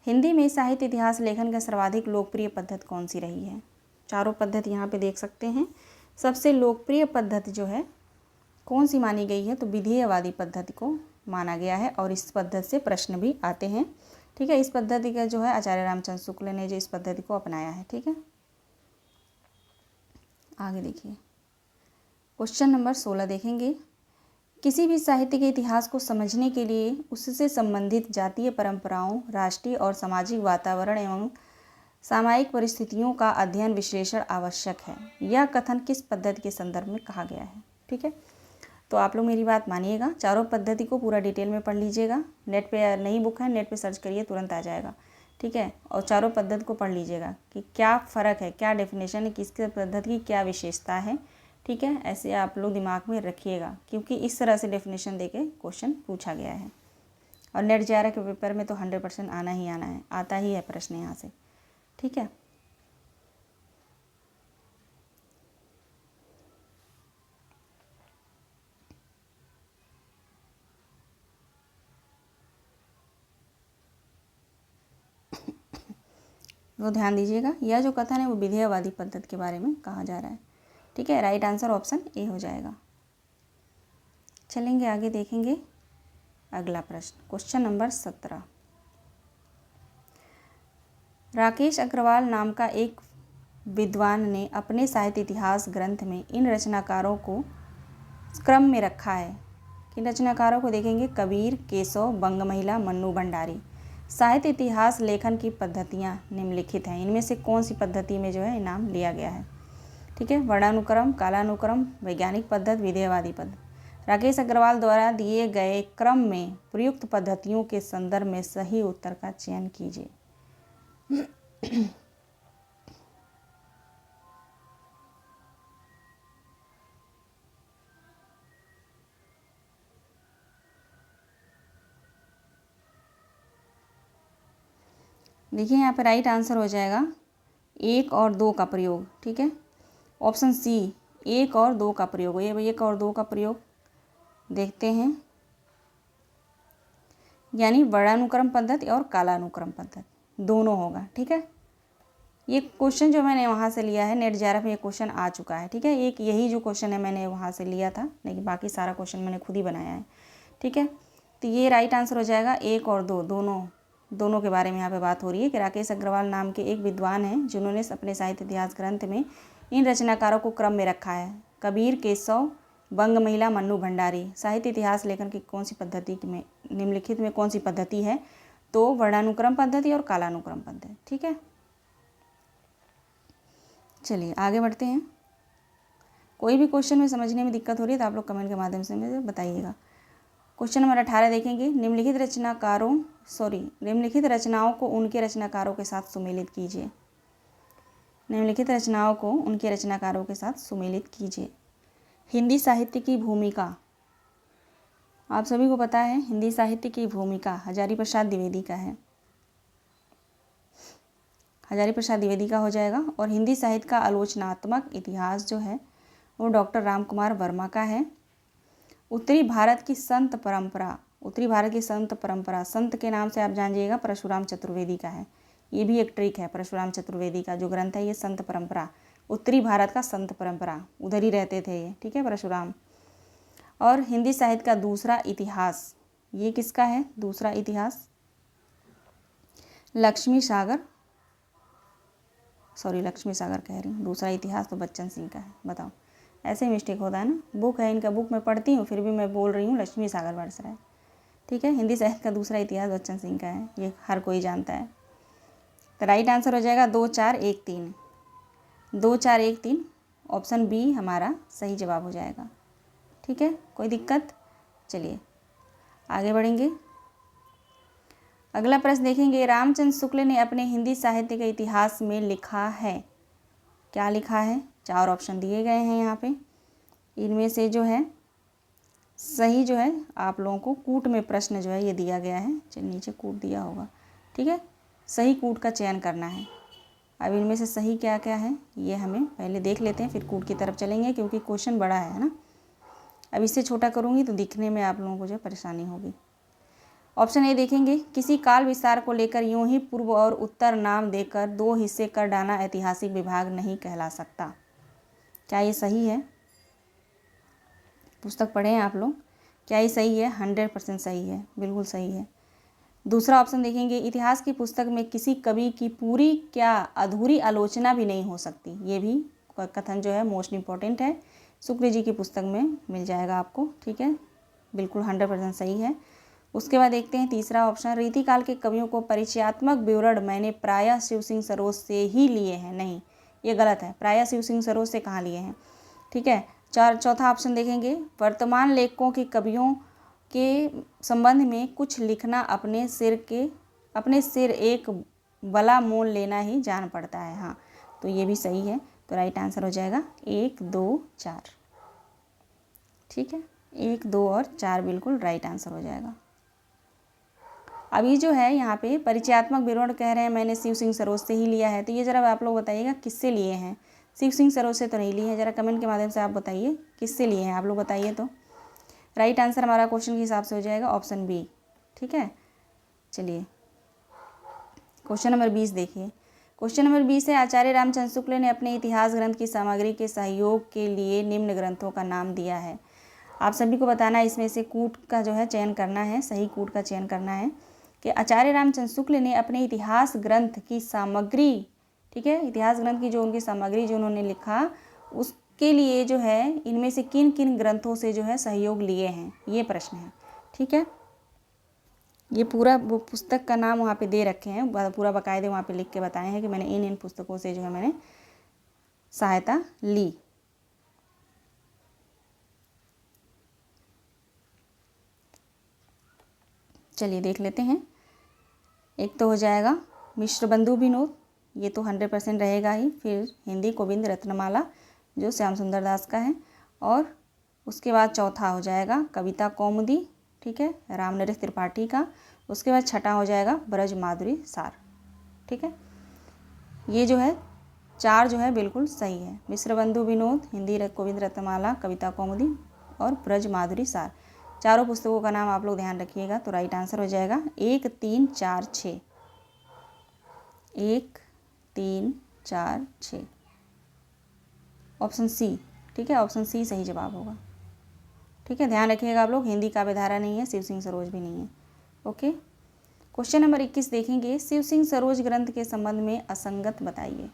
हिंदी में साहित्य इतिहास लेखन का सर्वाधिक लोकप्रिय पद्धति कौन सी रही है? चारों पद्धति यहाँ पे देख सकते हैं। सबसे लोकप्रिय पद्धति जो है कौन सी मानी गई है? तो विधेयवादी पद्धति को माना गया है और इस पद्धति से प्रश्न भी आते हैं, ठीक है। इस पद्धति का जो है आचार्य रामचंद्र शुक्ल ने जो इस पद्धति को अपनाया है, ठीक है। आगे देखिए क्वेश्चन नंबर 16 देखेंगे। किसी भी साहित्य के इतिहास को समझने के लिए उससे संबंधित जातीय परंपराओं, राष्ट्रीय और सामाजिक वातावरण एवं सामायिक परिस्थितियों का अध्ययन विश्लेषण आवश्यक है। यह कथन किस पद्धति के संदर्भ में कहा गया है? ठीक है, तो आप लोग मेरी बात मानिएगा, चारों पद्धति को पूरा डिटेल में पढ़ लीजिएगा। नेट पे नई बुक है, नेट पे सर्च करिए, तुरंत आ जाएगा, ठीक है। और चारों पद्धति को पढ़ लीजिएगा कि क्या फ़र्क है, क्या डेफिनेशन है, किसके पद्धति की क्या विशेषता है, ठीक है। ऐसे आप लोग दिमाग में रखिएगा क्योंकि इस तरह से डेफिनेशन देके क्वेश्चन पूछा गया है और नेट JRF के पेपर में तो 100% आना ही आना है, आता ही है प्रश्न यहाँ से, ठीक है। वो ध्यान दीजिएगा, यह जो कथन है वो विधेयवादी पद्धति के बारे में कहा जा रहा है, ठीक है। राइट आंसर ऑप्शन ए हो जाएगा। चलेंगे आगे, देखेंगे अगला प्रश्न, क्वेश्चन नंबर 17। राकेश अग्रवाल नाम का एक विद्वान ने अपने साहित्य इतिहास ग्रंथ में इन रचनाकारों को क्रम में रखा है। किन रचनाकारों को देखेंगे? कबीर, केशव, बंग महिला, मन्नू भंडारी। साहित्य इतिहास लेखन की पद्धतियाँ निम्नलिखित हैं, इनमें से कौन सी पद्धति में जो है इनाम लिया गया है? ठीक है, वर्णानुक्रम, कालानुक्रम, वैज्ञानिक पद्धति, विधेयवादी पद्धति। राकेश अग्रवाल द्वारा दिए गए क्रम में प्रयुक्त पद्धतियों के संदर्भ में सही उत्तर का चयन कीजिए। देखिए यहाँ पर राइट आंसर हो जाएगा 1 और 2 का प्रयोग, ठीक है। ऑप्शन सी 1 और 2 का प्रयोग, ये 1 और 2 का प्रयोग देखते हैं, यानी वर्णानुक्रम पद्धति और कालानुक्रम पद्धति दोनों होगा, ठीक है। ये क्वेश्चन जो मैंने वहाँ से लिया है नेट JRF में, ये क्वेश्चन आ चुका है, ठीक है। एक यही जो क्वेश्चन है मैंने वहाँ से लिया था, लेकिन बाकी सारा क्वेश्चन मैंने खुद ही बनाया है, ठीक है। तो ये राइट आंसर हो जाएगा 1 और 2 दोनों के बारे में यहाँ पे बात हो रही है कि राकेश अग्रवाल नाम के एक विद्वान हैं जिन्होंने अपने साहित्य इतिहास ग्रंथ में इन रचनाकारों को क्रम में रखा है। कबीर, केशव, बंग महिला, मन्नू भंडारी। साहित्य इतिहास लेखन की कौन सी पद्धति में निम्नलिखित में कौन सी पद्धति है? तो वर्णानुक्रम पद्धति और कालानुक्रम पद्धति, ठीक है। चलिए आगे बढ़ते हैं। कोई भी क्वेश्चन में समझने में दिक्कत हो रही है तो आप लोग कमेंट के माध्यम से मुझे बताइएगा। क्वेश्चन नंबर 18 देखेंगे। निम्नलिखित रचनाओं को उनके रचनाकारों के साथ सुमेलित कीजिए। निम्नलिखित रचनाओं को उनके रचनाकारों के साथ सुमेलित कीजिए। हिंदी साहित्य की भूमिका, आप सभी को पता है हिंदी साहित्य की भूमिका हजारी प्रसाद द्विवेदी का है, हजारी प्रसाद द्विवेदी का हो जाएगा। और हिंदी साहित्य का आलोचनात्मक इतिहास जो है वो डॉक्टर राम कुमार वर्मा का है। उत्तरी भारत की संत परंपरा, संत के नाम से आप जानिएगा परशुराम चतुर्वेदी का है। ये भी एक ट्रिक है, परशुराम चतुर्वेदी का जो ग्रंथ है ये संत परंपरा, उत्तरी भारत का संत परंपरा, उधर ही रहते थे ये, ठीक है, परशुराम। और हिंदी साहित्य का दूसरा इतिहास, ये किसका है? दूसरा इतिहास लक्ष्मी सागर कह रही हूँ, दूसरा इतिहास तो बच्चन सिंह का है। बताओ, ऐसे ही मिस्टेक होता है ना, बुक है इनका, बुक में पढ़ती हूँ फिर भी मैं बोल रही हूँ लक्ष्मी सागर बरस रहा है। ठीक है, हिंदी साहित्य का दूसरा इतिहास बच्चन सिंह का है, ये हर कोई जानता है। तो राइट आंसर हो जाएगा 2 4 1 3, 2 4 1 3, ऑप्शन बी हमारा सही जवाब हो जाएगा। ठीक है, कोई दिक्कत? चलिए आगे बढ़ेंगे। अगला प्रश्न देखेंगे, रामचंद्र शुक्ल ने अपने हिंदी साहित्य के इतिहास में लिखा है, क्या लिखा है? 4 ऑप्शन दिए गए हैं यहाँ पे, इनमें से जो है सही जो है आप लोगों को कूट में प्रश्न जो है ये दिया गया है, चलिए नीचे कूट दिया होगा। ठीक है, सही कूट का चयन करना है। अब इनमें से सही क्या क्या है ये हमें पहले देख लेते हैं, फिर कूट की तरफ चलेंगे क्योंकि क्वेश्चन बड़ा है ना। अब इससे छोटा करूँगी तो दिखने में आप लोगों को जो परेशानी होगी। ऑप्शन ए देखेंगे, किसी काल विस्तार को लेकर यूं ही पूर्व और उत्तर नाम देकर 2 हिस्से कर डालना ऐतिहासिक विभाग नहीं कहला सकता। क्या ये सही है? पुस्तक पढ़े हैं आप लोग, क्या ये सही है? 100% सही है, बिल्कुल सही है। दूसरा ऑप्शन देखेंगे, इतिहास की पुस्तक में किसी कवि की पूरी क्या अधूरी आलोचना भी नहीं हो सकती। ये भी कथन जो है मोस्ट इम्पॉर्टेंट है, शुक्ल जी की पुस्तक में मिल जाएगा आपको। ठीक है, बिल्कुल 100% सही है। उसके बाद देखते हैं तीसरा ऑप्शन, रीतिकाल के कवियों को परिचयात्मक विवरण मैंने प्रायः शिव सिंह सरोज से ही लिए हैं। नहीं, ये गलत है, प्रायः शिव सिंह सरोज से कहाँ लिए हैं। ठीक है, चौथा ऑप्शन देखेंगे, वर्तमान लेखकों के कवियों के संबंध में कुछ लिखना अपने सिर एक बला मोल लेना ही जान पड़ता है। हाँ, तो ये भी सही है, तो राइट आंसर हो जाएगा 1 2 4। ठीक है, 1 2 और 4 बिल्कुल राइट आंसर हो जाएगा। अभी जो है यहाँ पे परिचयात्मक विवरण कह रहे हैं मैंने शिव सिंह सरोज से ही लिया है, तो ये ज़रा आप लोग बताइएगा किससे लिए हैं? शिव सिंह सरोज से तो नहीं लिए हैं, ज़रा कमेंट के माध्यम से आप बताइए किससे लिए हैं, आप लोग बताइए। तो राइट आंसर हमारा क्वेश्चन के हिसाब से हो जाएगा ऑप्शन बी। ठीक है, चलिए क्वेश्चन नंबर 20 देखिए। क्वेश्चन नंबर 20 है, आचार्य रामचंद्र शुक्ल ने अपने इतिहास ग्रंथ की सामग्री के सहयोग के लिए निम्न ग्रंथों का नाम दिया है। आप सभी को बताना है, इसमें से कूट का जो है चयन करना है, सही कूट का चयन करना है कि आचार्य रामचंद्र शुक्ल ने अपने इतिहास ग्रंथ की सामग्री, ठीक है, इतिहास ग्रंथ की जो उनकी सामग्री जो उन्होंने लिखा उसके लिए जो है इनमें से किन किन ग्रंथों से जो है सहयोग लिए हैं, ये प्रश्न है। ठीक है, ये पूरा वो पुस्तक का नाम वहाँ पे दे रखे हैं, पूरा बाकायदे वहाँ पे लिख के बताए हैं कि मैंने इन पुस्तकों से जो है मैंने सहायता ली। चलिए देख लेते हैं। एक तो हो जाएगा मिश्र बंधु विनोद, ये तो 100% रहेगा ही। फिर हिंदी गोविंद रत्नमाला जो श्याम सुंदर दास का है, और उसके बाद चौथा हो जाएगा कविता कौमुदी, ठीक है, रामनरेश त्रिपाठी का। उसके बाद छठा हो जाएगा ब्रज माधुरी सार। ठीक है, ये जो है 4 जो है बिल्कुल सही है, मिश्र बंधु विनोद, हिंदी गोविंद रत्नमाला, कविता कौमुदी और ब्रज माधुरी सार। चारों पुस्तकों का नाम आप लोग ध्यान रखिएगा, तो राइट आंसर हो जाएगा 1 3 4 6, 1 3 4 6, ऑप्शन सी। ठीक है, ऑप्शन सी सही जवाब होगा। ठीक है, ध्यान रखिएगा आप लोग, हिंदी काव्यधारा नहीं है, शिव सिंह सरोज भी नहीं है। ओके, क्वेश्चन नंबर 21 देखेंगे, शिव सिंह सरोज ग्रंथ के संबंध में असंगत बताइए।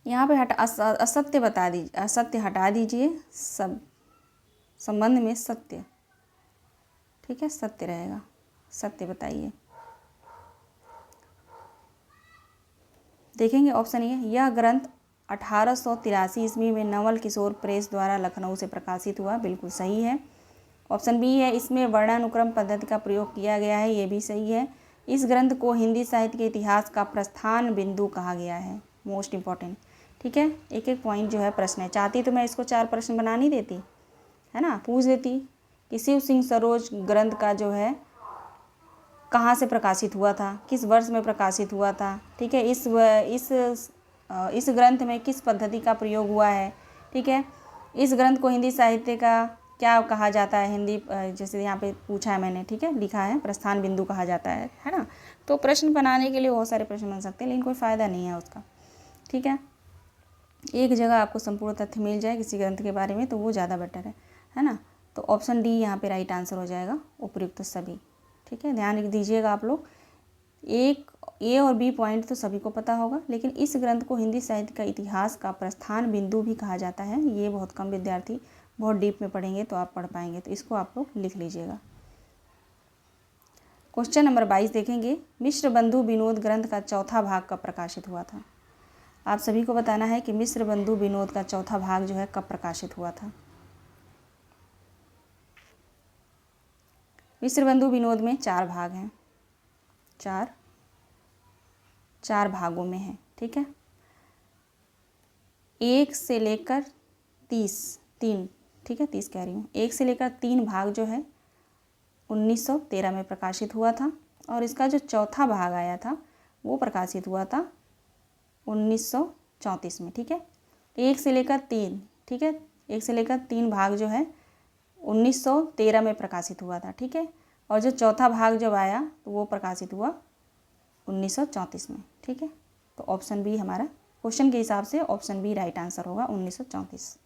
यहाँ पे असत्य बता दीजिए, असत्य हटा दीजिए, सब संबंध में सत्य, ठीक है, सत्य रहेगा, सत्य बताइए। देखेंगे ऑप्शन ए, यह ग्रंथ 1883 ईस्वी में नवल किशोर प्रेस द्वारा लखनऊ से प्रकाशित हुआ, बिल्कुल सही है। ऑप्शन बी है, इसमें वर्णानुक्रम पद्धति का प्रयोग किया गया है, ये भी सही है। इस ग्रंथ को हिंदी साहित्य के इतिहास का प्रस्थान बिंदु कहा गया है, मोस्ट इम्पॉर्टेंट। ठीक है, एक एक पॉइंट जो है प्रश्न है, चाहती तो मैं इसको 4 प्रश्न बना नहीं देती, है ना, पूछ देती कि शिव सिंह सरोज ग्रंथ का जो है कहाँ से प्रकाशित हुआ था, किस वर्ष में प्रकाशित हुआ था। ठीक है, इस ग्रंथ में किस पद्धति का प्रयोग हुआ है। ठीक है, इस ग्रंथ को हिंदी साहित्य का क्या कहा जाता है, हिंदी जैसे यहाँ पे पूछा है मैंने, ठीक है, लिखा है प्रस्थान बिंदु कहा जाता है ना। तो प्रश्न बनाने के लिए बहुत सारे प्रश्न बन सकते हैं, लेकिन कोई फ़ायदा नहीं है उसका। ठीक है, एक जगह आपको संपूर्ण तथ्य मिल जाए किसी ग्रंथ के बारे में तो वो ज़्यादा बेटर है ना। तो ऑप्शन डी यहाँ पे राइट आंसर हो जाएगा, उपर्युक्त सभी। ठीक है, ध्यान रख दीजिएगा आप लोग। एक ए और बी पॉइंट तो सभी को पता होगा, लेकिन इस ग्रंथ को हिंदी साहित्य का इतिहास का प्रस्थान बिंदु भी कहा जाता है। ये बहुत कम विद्यार्थी बहुत डीप में पढ़ेंगे तो आप पढ़ पाएंगे, तो इसको आप लोग लिख लीजिएगा। क्वेश्चन नंबर 22 देखेंगे, मिश्र बंधु विनोद ग्रंथ का चौथा भाग कब प्रकाशित हुआ था। आप सभी को बताना है कि मिश्र बंधु विनोद का चौथा भाग जो है कब प्रकाशित हुआ था। मिश्र बंधु विनोद में 4 भाग हैं, चार भागों में है। ठीक है, 1 से लेकर 30, ठीक है 30 कह रही हूँ, 1 से लेकर 3 भाग जो है 1913 में प्रकाशित हुआ था, और इसका जो चौथा भाग आया था वो प्रकाशित हुआ था 1934 में। ठीक है, 1 से लेकर 3, ठीक है 1 से लेकर 3 भाग जो है 1913 में प्रकाशित हुआ था। ठीक है, और जो चौथा भाग जब आया तो वो प्रकाशित हुआ 1934 में। ठीक है, तो ऑप्शन बी हमारा क्वेश्चन के हिसाब से ऑप्शन बी राइट आंसर होगा, 1934।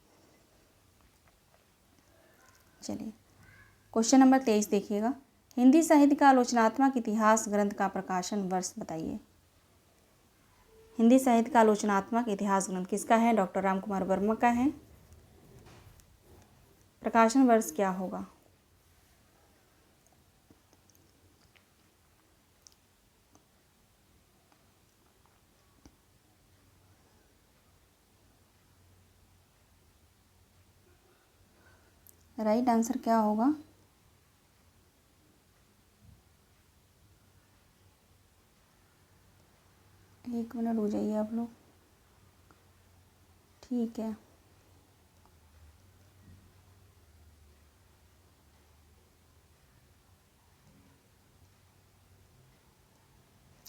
चलिए क्वेश्चन नंबर 23 देखिएगा, हिंदी साहित्य का आलोचनात्मक इतिहास ग्रंथ का प्रकाशन वर्ष बताइए। हिंदी साहित्य का आलोचनात्मक इतिहास ग्रंथ किसका है, डॉक्टर राम कुमार वर्मा का है। प्रकाशन वर्ष क्या होगा। राइट आंसर क्या होगा, एक मिनट रुक जाइए आप लोग। ठीक है,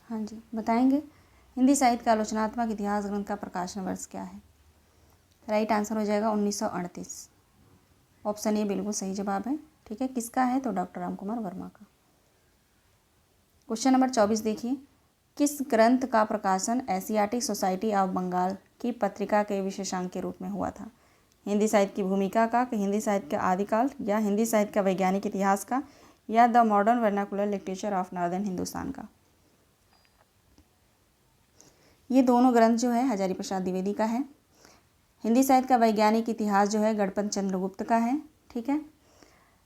हाँ जी बताएंगे। हिंदी साहित्य का आलोचनात्मक इतिहास ग्रंथ का प्रकाशन वर्ष क्या है। राइट आंसर हो जाएगा 1938। ऑप्शन ए बिल्कुल सही जवाब है। ठीक है, किसका है तो डॉक्टर राम कुमार वर्मा का। क्वेश्चन नंबर 24 देखिए, किस ग्रंथ का प्रकाशन एशियाटिक सोसाइटी ऑफ बंगाल की पत्रिका के विशेषांक के रूप में हुआ था। हिंदी साहित्य की भूमिका का, कि हिंदी साहित्य का आदिकाल, या हिंदी साहित्य का वैज्ञानिक इतिहास का, या the modern vernacular literature of northern Hindustan का। ये दोनों ग्रंथ जो है हजारी प्रसाद द्विवेदी का है। हिंदी साहित्य का वैज्ञानिक इतिहास जो है गणपत चंद्रगुप्त का है। ठीक है,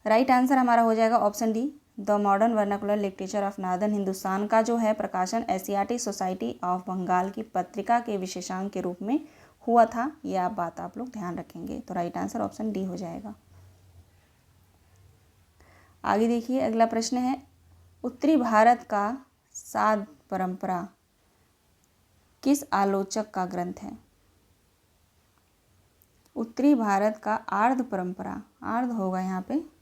राइट आंसर हमारा हो जाएगा option D, the modern vernacular literature of northern Hindustan का जो है प्रकाशन एशियाटिक सोसाइटी ऑफ बंगाल की पत्रिका के विशेषांक के रूप में हुआ था। यह बात आप लोग ध्यान रखेंगे, तो राइट आंसर ऑप्शन डी हो जाएगा। आगे देखिए, अगला प्रश्न है, उत्तरी भारत का साध परंपरा किस आलोचक का ग्रंथ है। उत्तरी भारत का आर्ध परंपरा, आर्ध होगा यहाँ पे,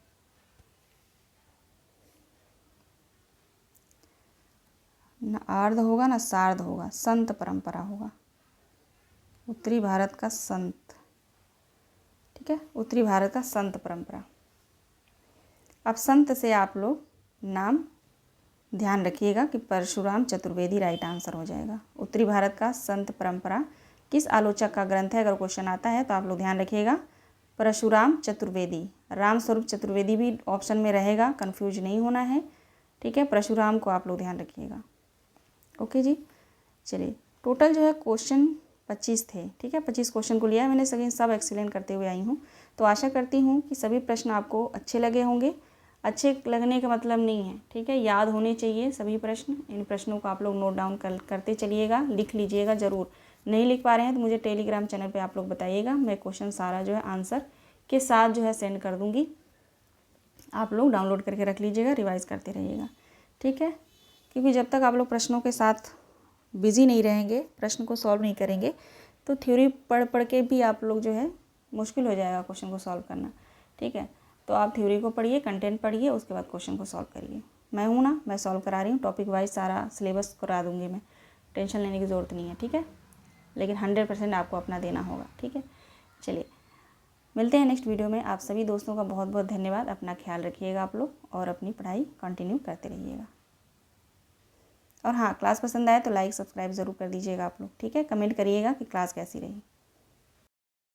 ना आर्ध होगा ना सार्ध होगा, संत परंपरा होगा। उत्तरी भारत का संत, ठीक है, उत्तरी भारत का संत परंपरा। अब संत से आप लोग नाम ध्यान रखिएगा कि परशुराम चतुर्वेदी राइट आंसर हो जाएगा। उत्तरी भारत का संत परंपरा किस आलोचक का ग्रंथ है, अगर क्वेश्चन आता है तो आप लोग ध्यान रखिएगा परशुराम चतुर्वेदी। राम स्वरूप चतुर्वेदी भी ऑप्शन में रहेगा, कंफ्यूज नहीं होना है। ठीक है, परशुराम को आप लोग ध्यान रखिएगा। ओके जी, चलिए टोटल जो है क्वेश्चन 25 थे। ठीक है, 25 क्वेश्चन को लिया है मैंने, सभी सब एक्सप्लेन करते हुए आई हूँ। तो आशा करती हूँ कि सभी प्रश्न आपको अच्छे लगे होंगे। अच्छे लगने का मतलब नहीं है, ठीक है, याद होने चाहिए सभी प्रश्न। इन प्रश्नों को आप लोग नोट डाउन करते चलिएगा, लिख लीजिएगा ज़रूर। नहीं लिख पा रहे हैं तो मुझे टेलीग्राम चैनल पे आप लोग बताइएगा, मैं क्वेश्चन सारा जो है आंसर के साथ जो है सेंड कर दूँगी। आप लोग डाउनलोड करके रख लीजिएगा, रिवाइज़ करते रहिएगा। ठीक है, क्योंकि जब तक आप लोग प्रश्नों के साथ बिज़ी नहीं रहेंगे, प्रश्न को सॉल्व नहीं करेंगे, तो थ्योरी पढ़ के भी आप लोग जो है मुश्किल हो जाएगा क्वेश्चन को सॉल्व करना। ठीक है, तो आप थ्योरी को पढ़िए, कंटेंट पढ़िए, उसके बाद क्वेश्चन को सॉल्व करिए। मैं हूँ ना, मैं सॉल्व करा रही हूँ, टॉपिक वाइज सारा सिलेबस करा दूँगी मैं, टेंशन लेने की ज़रूरत नहीं है। ठीक है, लेकिन 100% आपको अपना देना होगा। ठीक है, चलिए मिलते हैं नेक्स्ट वीडियो में। आप सभी दोस्तों का बहुत बहुत धन्यवाद। अपना ख्याल रखिएगा आप लोग, और अपनी पढ़ाई कंटिन्यू करते रहिएगा। और हाँ, क्लास पसंद आए तो लाइक सब्सक्राइब ज़रूर कर दीजिएगा आप लोग। ठीक है, कमेंट करिएगा कि क्लास कैसी रही।